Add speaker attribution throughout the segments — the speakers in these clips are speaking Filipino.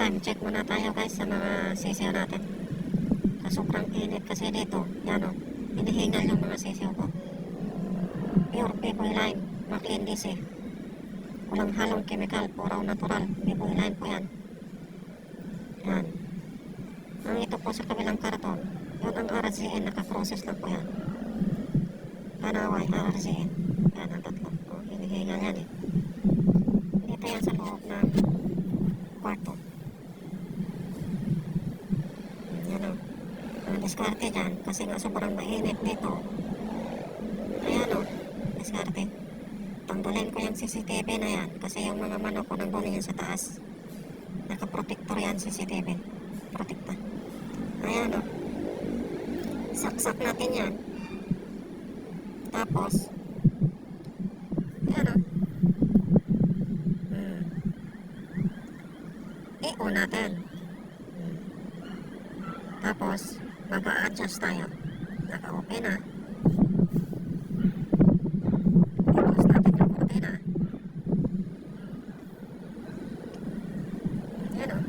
Speaker 1: time check muna tayo guys sa mga sisiyo natin. Sobrang init kasi dito. Yan o, hinihingal yung mga sisiyo ko. Pure Pepoy Lime, McLean DC. Walang halong chemical, puro natural. Pepoy Lime po yan. Yan. Ang ito po sa kabilang karton, yun ang RZN, nakaprocess lang po yan. Panaway RZN. Yan ang tatlo. O, hinihingal yan eh. Dito yan sa loob ng kwarto. Yan o. Ang diskarte dyan, kasi nga sobrang mainit dito. Ayan o, diskarte. Tanggalin ko yung CCTV na yan, kasi yung mga manok ko nandun yan sa taas. Nakaprotector yan CCTV. Protekta. Ayan o. Saksak natin yan. Tapos, ayan o. I-on natin. Tapos, mag-a-adjust tayo. Naka-open na. I-close natin yung cortina. Yan o.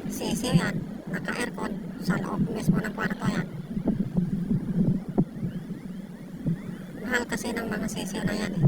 Speaker 1: Sisiyo yan. Naka-aircon. Sa loob mismo ng kwarto yan. Mahal kasi ng mga sisiyo na yan eh.